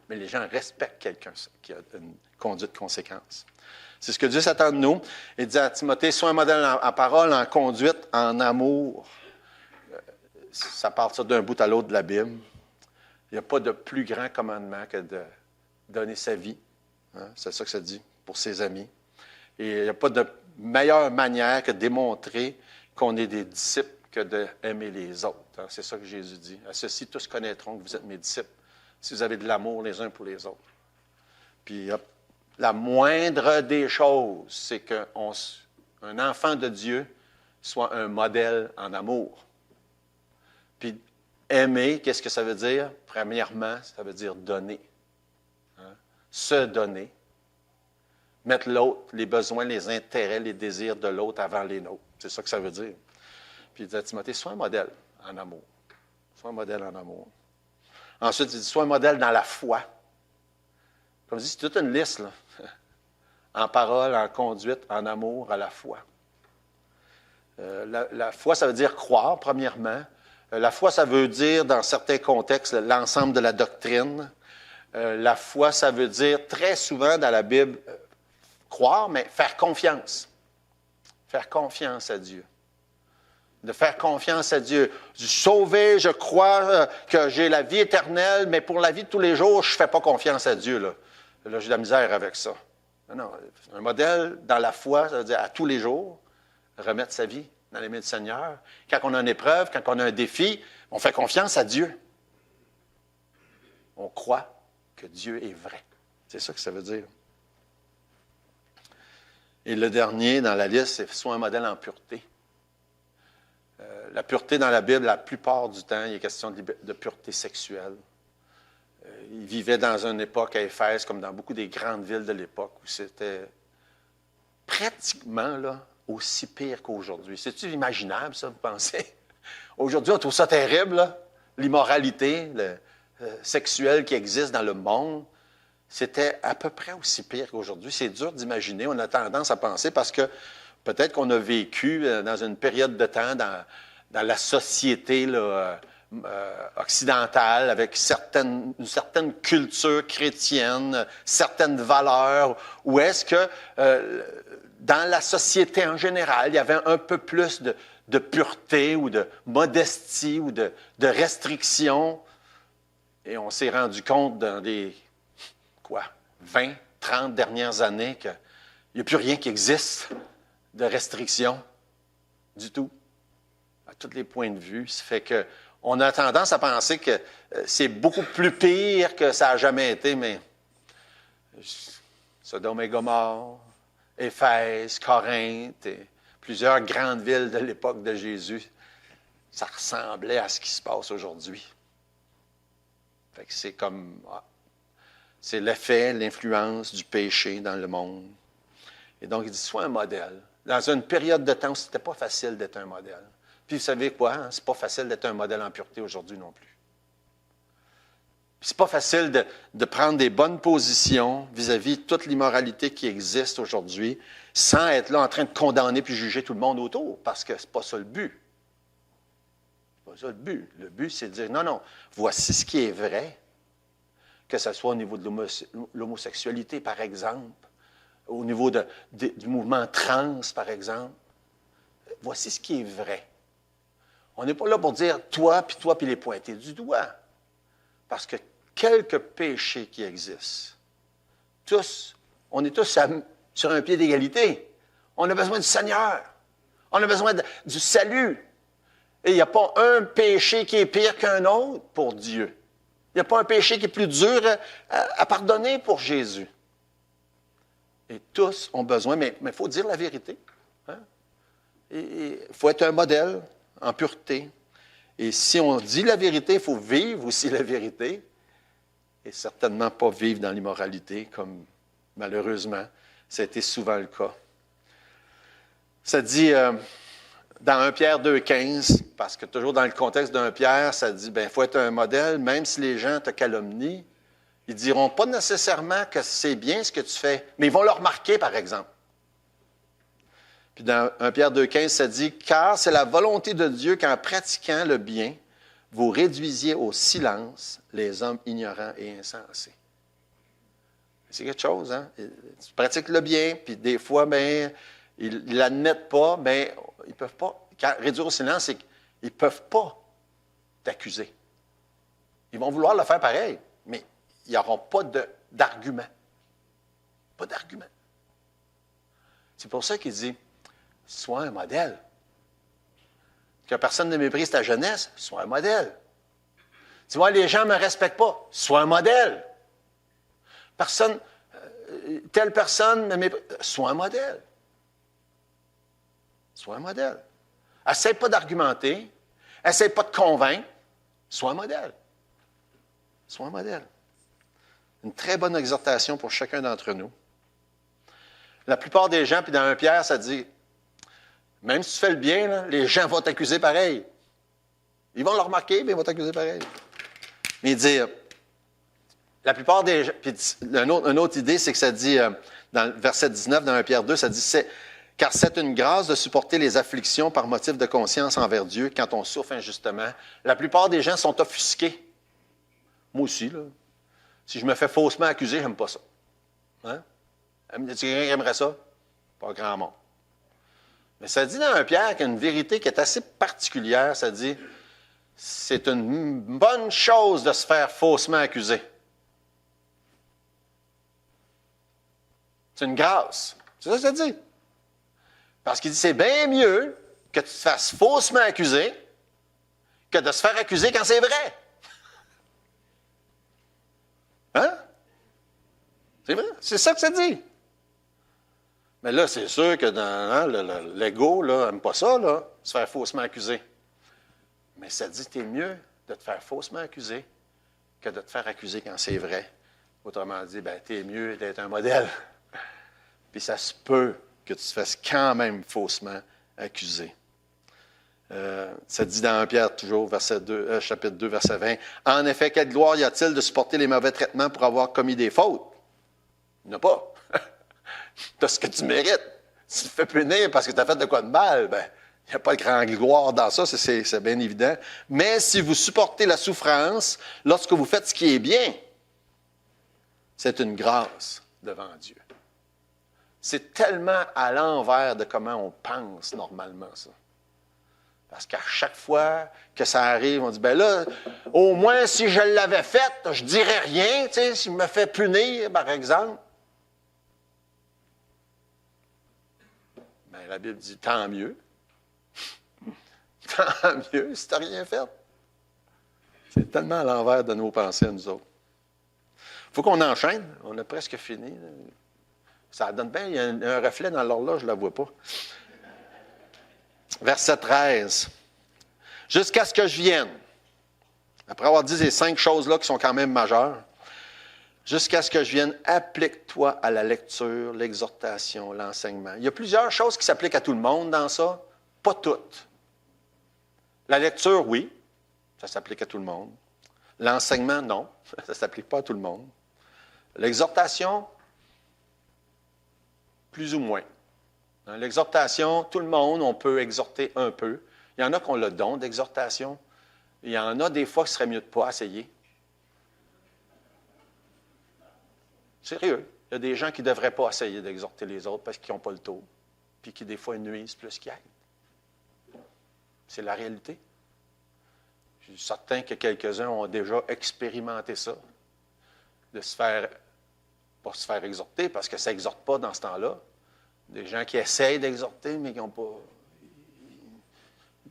mais les gens respectent quelqu'un qui a une conduite conséquence. C'est ce que Dieu s'attend de nous. Il dit à Timothée, sois un modèle en parole, en conduite, en amour. Ça part ça d'un bout à l'autre de la Bible. Il n'y a pas de plus grand commandement que de donner sa vie. Hein? C'est ça que ça dit pour ses amis. Et il n'y a pas de meilleure manière que de démontrer qu'on est des disciples que d'aimer les autres. Hein? C'est ça que Jésus dit. À ceux-ci, tous connaîtront que vous êtes mes disciples, si vous avez de l'amour les uns pour les autres. Puis, la moindre des choses, c'est qu'un enfant de Dieu soit un modèle en amour. Puis, aimer, qu'est-ce que ça veut dire? Premièrement, ça veut dire donner. Hein? Se donner. Mettre l'autre, les besoins, les intérêts, les désirs de l'autre avant les nôtres. C'est ça que ça veut dire. Puis il dit à Timothée, sois un modèle en amour. Sois un modèle en amour. Ensuite, il dit, sois un modèle dans la foi. Comme je dis, c'est toute une liste, là. En parole, en conduite, en amour, à la foi. La foi, ça veut dire croire, premièrement. La foi, ça veut dire, dans certains contextes, l'ensemble de la doctrine. La foi, ça veut dire, très souvent dans la Bible, croire, mais faire confiance. Faire confiance à Dieu. De faire confiance à Dieu. Sauvé, je crois que j'ai la vie éternelle, mais pour la vie de tous les jours, je ne fais pas confiance à Dieu. Là, j'ai de la misère avec ça. Non, un modèle dans la foi, ça veut dire à tous les jours, remettre sa vie dans les mains du Seigneur. Quand on a une épreuve, quand on a un défi, on fait confiance à Dieu. On croit que Dieu est vrai. C'est ça que ça veut dire. Et le dernier dans la liste, c'est soit un modèle en pureté. La pureté dans la Bible, la plupart du temps, il est question de pureté sexuelle. Ils vivaient dans une époque à Éphèse, comme dans beaucoup des grandes villes de l'époque, où c'était pratiquement là, aussi pire qu'aujourd'hui. C'est-tu imaginable, ça, vous pensez? Aujourd'hui, on trouve ça terrible, là, l'immoralité sexuelle qui existe dans le monde. C'était à peu près aussi pire qu'aujourd'hui. C'est dur d'imaginer. On a tendance à penser parce que peut-être qu'on a vécu dans une période de temps dans la société là, occidentale avec une certaine culture chrétienne, certaines valeurs, où est-ce que dans la société en général, il y avait un peu plus de pureté ou de modestie ou de restriction. Et on s'est rendu compte dans des 20, 30 dernières années qu'il n'y a plus rien qui existe de restriction du tout, à tous les points de vue. Ça fait qu'on a tendance à penser que c'est beaucoup plus pire que ça n'a jamais été, mais Sodome et Gomorrhe, Éphèse, Corinthe, et plusieurs grandes villes de l'époque de Jésus, ça ressemblait à ce qui se passe aujourd'hui. Fait que c'est comme... C'est l'effet, l'influence du péché dans le monde. Et donc, il dit, sois un modèle. Dans une période de temps où ce n'était pas facile d'être un modèle. Puis, vous savez quoi? Hein? C'est pas facile d'être un modèle en pureté aujourd'hui non plus. Puis, c'est pas facile de prendre des bonnes positions vis-à-vis de toute l'immoralité qui existe aujourd'hui sans être là en train de condamner puis juger tout le monde autour, parce que c'est pas ça le but. C'est pas ça le but. Le but, c'est de dire, non, voici ce qui est vrai. Que ce soit au niveau de l'homosexualité, par exemple, au niveau du mouvement trans, par exemple. Voici ce qui est vrai. On n'est pas là pour dire toi, puis les pointer du doigt. Parce que quelques péchés qui existent, on est tous sur un pied d'égalité. On a besoin du Seigneur. On a besoin du salut. Et il n'y a pas un péché qui est pire qu'un autre pour Dieu. Il n'y a pas un péché qui est plus dur à pardonner pour Jésus. Et tous ont besoin, mais il faut dire la vérité. Hein? Il faut être un modèle en pureté. Et si on dit la vérité, il faut vivre aussi la vérité. Et certainement pas vivre dans l'immoralité, comme malheureusement, ça a été souvent le cas. Ça dit dans 1 Pierre 2,15, parce que toujours dans le contexte d'un Pierre, ça dit, il faut être un modèle, même si les gens te calomnient, ils ne diront pas nécessairement que c'est bien ce que tu fais, mais ils vont le remarquer, par exemple. Puis dans 1 Pierre 2,15, ça dit, « Car c'est la volonté de Dieu qu'en pratiquant le bien, vous réduisiez au silence les hommes ignorants et insensés. » C'est quelque chose, hein? Tu pratiques le bien, puis des fois, ils ne l'admettent pas, mais ils ne peuvent pas. Réduire au silence, c'est qu'ils ne peuvent pas t'accuser. Ils vont vouloir le faire pareil, mais ils n'auront pas d'argument. Pas d'argument. C'est pour ça qu'il dit, sois un modèle. Que personne ne méprise ta jeunesse, sois un modèle. Tu vois, les gens ne me respectent pas, sois un modèle. Telle personne ne méprise, sois un modèle. Sois un modèle. Essaye pas d'argumenter, essaye pas de convaincre, sois un modèle. Sois un modèle. Une très bonne exhortation pour chacun d'entre nous. La plupart des gens, puis dans 1 Pierre, ça dit, même si tu fais le bien, là, les gens vont t'accuser pareil. Ils vont le remarquer, mais ils vont t'accuser pareil. Mais il dit, la plupart des gens, puis une autre idée, c'est que ça dit, dans le verset 19, dans 1 Pierre 2, ça dit, car c'est une grâce de supporter les afflictions par motif de conscience envers Dieu quand on souffre injustement. La plupart des gens sont offusqués. Moi aussi, là. Si je me fais faussement accuser, j'aime pas ça. Hein? Y a quelqu'un qui aimerait ça? Pas grand monde. Mais ça dit dans 1 Pierre qu'il y a une vérité qui est assez particulière. Ça dit, c'est une bonne chose de se faire faussement accuser. C'est une grâce. C'est ça que ça dit. Parce qu'il dit, c'est bien mieux que tu te fasses faussement accuser que de se faire accuser quand c'est vrai. Hein? C'est vrai? C'est ça que ça dit. Mais là, c'est sûr que dans l'ego, n'aime pas ça, là, se faire faussement accuser. Mais ça dit que c'est mieux de te faire faussement accuser que de te faire accuser quand c'est vrai. Autrement dit, t'es mieux d'être un modèle. Puis ça se peut que tu te fasses quand même faussement accuser. Ça dit dans 1 Pierre, toujours, chapitre 2, verset 20. « En effet, quelle gloire y a-t-il de supporter les mauvais traitements pour avoir commis des fautes? » Il n'y en a pas. Tu as ce que tu mérites. Si tu te fais punir parce que tu as fait de quoi de mal, il n'y a pas de grande gloire dans ça, c'est bien évident. Mais si vous supportez la souffrance, lorsque vous faites ce qui est bien, c'est une grâce devant Dieu. C'est tellement à l'envers de comment on pense normalement, ça. Parce qu'à chaque fois que ça arrive, on dit, là, au moins, si je l'avais fait, je ne dirais rien, tu sais, s'il me fait punir, par exemple. La Bible dit, tant mieux. Tant mieux si tu n'as rien fait. C'est tellement à l'envers de nos pensées à nous autres. Il faut qu'on enchaîne. On a presque fini. Ça donne bien, il y a un reflet dans l'horloge, je ne la vois pas. Verset 13. « Jusqu'à ce que je vienne. » Après avoir dit ces 5 choses-là qui sont quand même majeures, « Jusqu'à ce que je vienne, applique-toi à la lecture, l'exhortation, l'enseignement. » Il y a plusieurs choses qui s'appliquent à tout le monde dans ça, pas toutes. La lecture, oui, ça s'applique à tout le monde. L'enseignement, non, ça ne s'applique pas à tout le monde. L'exhortation, plus ou moins. L'exhortation, tout le monde, on peut exhorter un peu. Il y en a qui ont le don d'exhortation. Il y en a des fois qui serait mieux de ne pas essayer. Sérieux. Il y a des gens qui ne devraient pas essayer d'exhorter les autres parce qu'ils n'ont pas le tour. Puis qui, des fois, nuisent plus qu'ils aident. C'est la réalité. Je suis certain que quelques-uns ont déjà expérimenté ça. De se faire, pas se faire exhorter parce que ça n'exhorte pas dans ce temps-là, Des gens qui essayent d'exhorter, mais qui n'ont pas,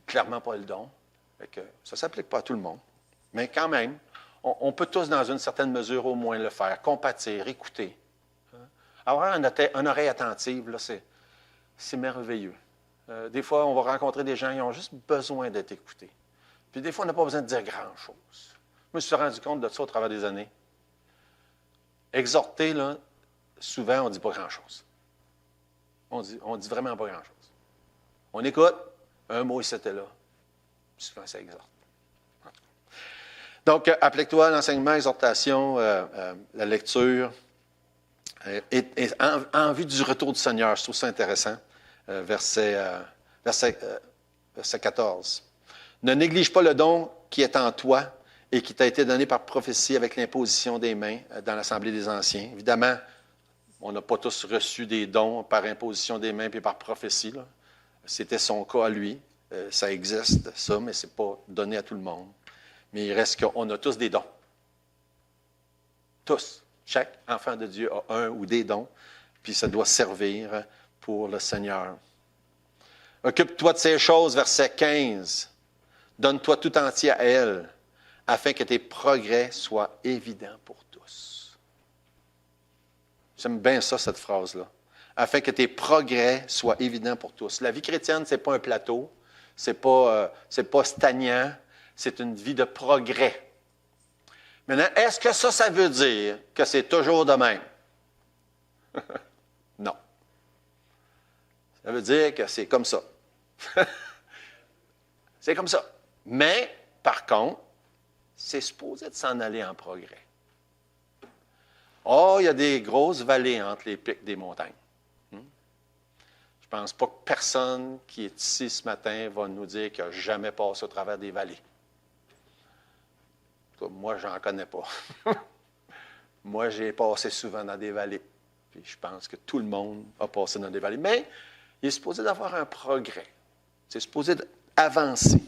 clairement pas le don. Fait que ça ne s'applique pas à tout le monde. Mais quand même, on peut tous, dans une certaine mesure, au moins le faire. Compatir, écouter. Avoir une oreille attentive, là, c'est merveilleux. Des fois, on va rencontrer des gens qui ont juste besoin d'être écoutés. Puis des fois, on n'a pas besoin de dire grand-chose. Je me suis rendu compte de ça au travers des années. Exhorter, là, souvent, on ne dit pas grand-chose. On dit vraiment pas grand-chose. On écoute, un mot ici et là. Souvent, ça exhorte. Donc, applique-toi à l'enseignement, exhortation, la lecture, et en vue du retour du Seigneur. Je trouve ça intéressant. Verset 14. Ne néglige pas le don qui est en toi et qui t'a été donné par prophétie avec l'imposition des mains dans l'Assemblée des Anciens. Évidemment, on n'a pas tous reçu des dons par imposition des mains puis par prophétie, là. C'était son cas à lui. Ça existe, ça, mais ce n'est pas donné à tout le monde. Mais il reste qu'on a tous des dons. Tous. Chaque enfant de Dieu a un ou des dons, puis ça doit servir pour le Seigneur. Occupe-toi de ces choses, verset 15. Donne-toi tout entier à elle, afin que tes progrès soient évidents pour tous. J'aime bien ça, cette phrase-là. Afin que tes progrès soient évidents pour tous. La vie chrétienne, ce n'est pas un plateau, ce n'est pas stagnant, c'est une vie de progrès. Maintenant, est-ce que ça veut dire que c'est toujours de même? Non. Ça veut dire que c'est comme ça. C'est comme ça. Mais, par contre, c'est supposé de s'en aller en progrès. Oh, il y a des grosses vallées entre les pics des montagnes. Je ne pense pas que personne qui est ici ce matin va nous dire qu'il n'a jamais passé au travers des vallées. Moi, je n'en connais pas. Moi, j'ai passé souvent dans des vallées. Puis je pense que tout le monde a passé dans des vallées. Mais il est supposé d'avoir un progrès. C'est supposé d'avancer.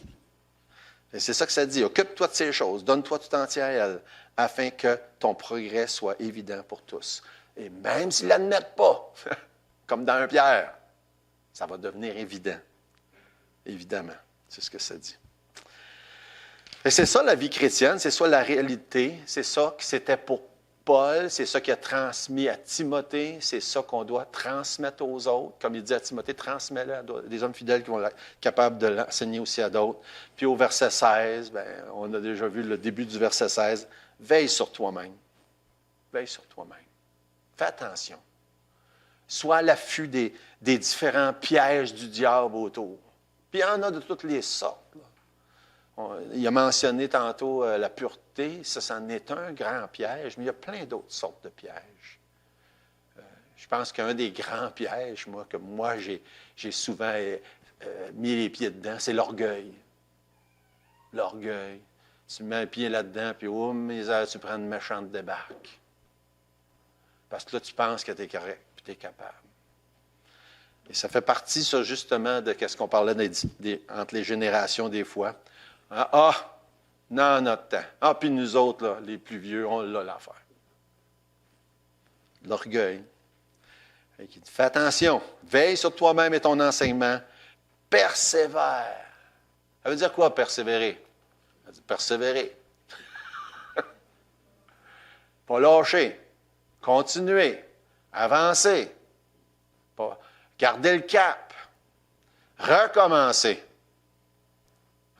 Et c'est ça que ça dit. Occupe-toi de ces choses. Donne-toi tout entier à elles, afin que ton progrès soit évident pour tous. Et même s'ils ne l'admettent pas, comme dans un Pierre, ça va devenir évident. Évidemment. C'est ce que ça dit. Et c'est ça la vie chrétienne, c'est ça la réalité, c'est ça que c'était pour Paul, c'est ça qu'il a transmis à Timothée, c'est ça qu'on doit transmettre aux autres. Comme il dit à Timothée, transmets-le à des hommes fidèles qui vont être capables de l'enseigner aussi à d'autres. Puis au verset 16, on a déjà vu le début du verset 16, veille sur toi-même. Veille sur toi-même. Fais attention. Sois à l'affût des différents pièges du diable autour. Puis il y en a de toutes les sortes, là. Il a mentionné tantôt la pureté, ça, c'en est un grand piège, mais il y a plein d'autres sortes de pièges. Je pense qu'un des grands pièges, que moi, j'ai souvent mis les pieds dedans, c'est l'orgueil. L'orgueil. Tu mets un pied là-dedans, puis tu prends une méchante débarque. Parce que là, tu penses que tu es correct, puis tu es capable. Et ça fait partie, ça, justement, de ce qu'on parlait entre les générations des fois. Dans notre temps. Puis nous autres, là, les plus vieux, on l'a l'affaire. L'orgueil. Fais attention. Veille sur toi-même et ton enseignement. Persévère. Ça veut dire quoi, persévérer? Ça veut dire persévérer. Pas lâcher. Continuer. Avancer. Pas garder le cap. Recommencer.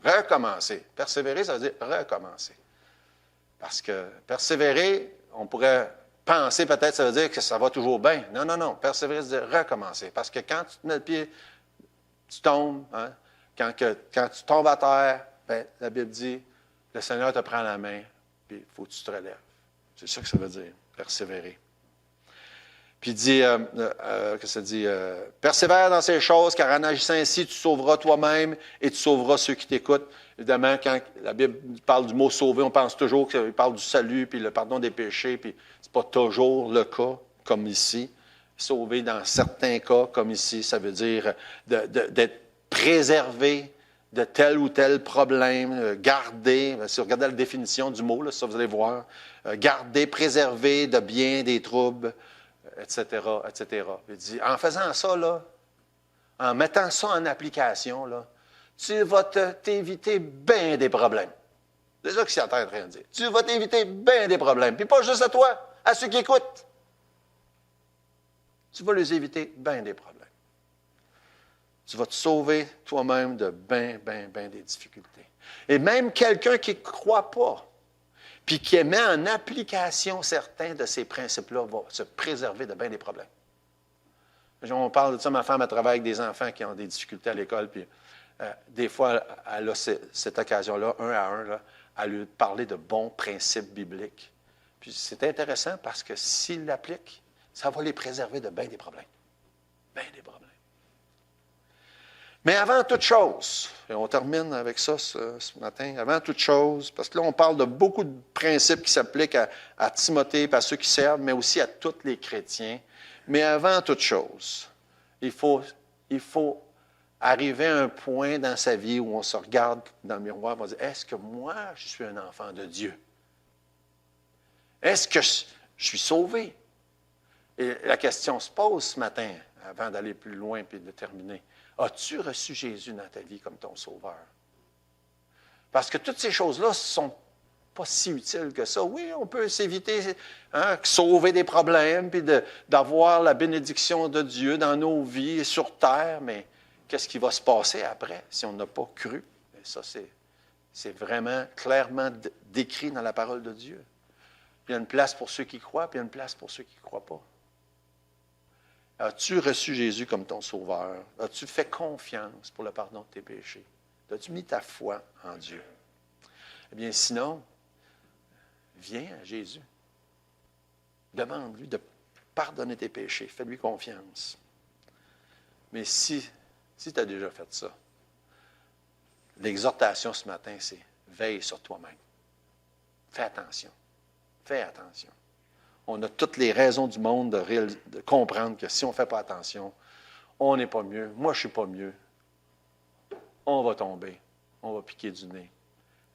Recommencer. Persévérer, ça veut dire recommencer. Parce que persévérer, on pourrait penser peut-être, ça veut dire que ça va toujours bien. Non, non, non. Persévérer, ça veut dire recommencer. Parce que quand tu te mets le pied, tu tombes. Hein? Quand tu tombes à terre, la Bible dit, le Seigneur te prend la main, puis il faut que tu te relèves. C'est ça que ça veut dire, persévérer. Puis il dit, que ça dit, persévère dans ces choses, car en agissant ainsi, tu sauveras toi-même et tu sauveras ceux qui t'écoutent. Évidemment, quand la Bible parle du mot sauver, on pense toujours qu'il parle du salut, puis le pardon des péchés, puis c'est pas toujours le cas, comme ici. Sauver dans certains cas, comme ici, ça veut dire d'être préservé de tel ou tel problème, garder, si vous regardez la définition du mot, là, ça vous allez voir, garder, préserver de bien des troubles. etc., etc. Il dit, en faisant ça, là, en mettant ça en application, là, tu vas t'éviter bien des problèmes. C'est ça qu'il est en train de dire. Tu vas t'éviter bien des problèmes. Puis pas juste à toi, à ceux qui écoutent. Tu vas les éviter bien des problèmes. Tu vas te sauver toi-même de bien des difficultés. Et même quelqu'un qui ne croit pas, puis qui met en application certains de ces principes-là, va se préserver de bien des problèmes. On parle de ça, ma femme, elle travaille avec des enfants qui ont des difficultés à l'école, puis des fois, elle a cette occasion-là, un à un, là, à lui parler de bons principes bibliques. Puis c'est intéressant parce que s'ils l'appliquent, ça va les préserver de bien des problèmes. Bien des problèmes. Mais avant toute chose, et on termine avec ça ce matin, avant toute chose, parce que là, on parle de beaucoup de principes qui s'appliquent à Timothée et à ceux qui servent, mais aussi à tous les chrétiens. Mais avant toute chose, il faut arriver à un point dans sa vie où on se regarde dans le miroir et on va dire, est-ce que moi, je suis un enfant de Dieu? Est-ce que je suis sauvé? Et la question se pose ce matin, avant d'aller plus loin et de terminer. As-tu reçu Jésus dans ta vie comme ton sauveur? Parce que toutes ces choses-là ne sont pas si utiles que ça. Oui, on peut s'éviter, sauver des problèmes, puis d'avoir la bénédiction de Dieu dans nos vies et sur terre, mais qu'est-ce qui va se passer après si on n'a pas cru? Et ça, c'est vraiment clairement décrit dans la parole de Dieu. Il y a une place pour ceux qui croient, puis il y a une place pour ceux qui ne croient pas. As-tu reçu Jésus comme ton sauveur? As-tu fait confiance pour le pardon de tes péchés? As-tu mis ta foi en Dieu? Eh bien, sinon, viens à Jésus. Demande-lui de pardonner tes péchés. Fais-lui confiance. Mais si tu as déjà fait ça, l'exhortation ce matin, c'est veille sur toi-même. Fais attention. Fais attention. On a toutes les raisons du monde de comprendre que si on ne fait pas attention, on n'est pas mieux. Moi, je ne suis pas mieux. On va tomber. On va piquer du nez.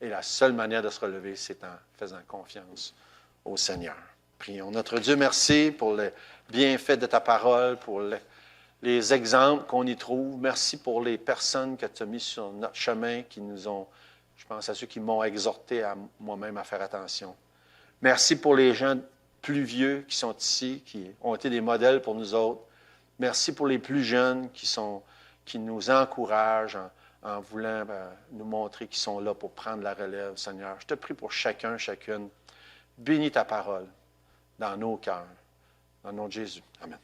Et la seule manière de se relever, c'est en faisant confiance au Seigneur. Prions. Notre Dieu, merci pour le bienfait de ta parole, pour les exemples qu'on y trouve. Merci pour les personnes que tu as mises sur notre chemin, qui nous ont, je pense à ceux qui m'ont exhorté à moi-même à faire attention. Merci pour les gens plus vieux qui sont ici, qui ont été des modèles pour nous autres. Merci pour les plus jeunes qui nous encouragent en voulant nous montrer qu'ils sont là pour prendre la relève, Seigneur. Je te prie pour chacun, chacune. Bénis ta parole dans nos cœurs. Dans le nom de Jésus. Amen.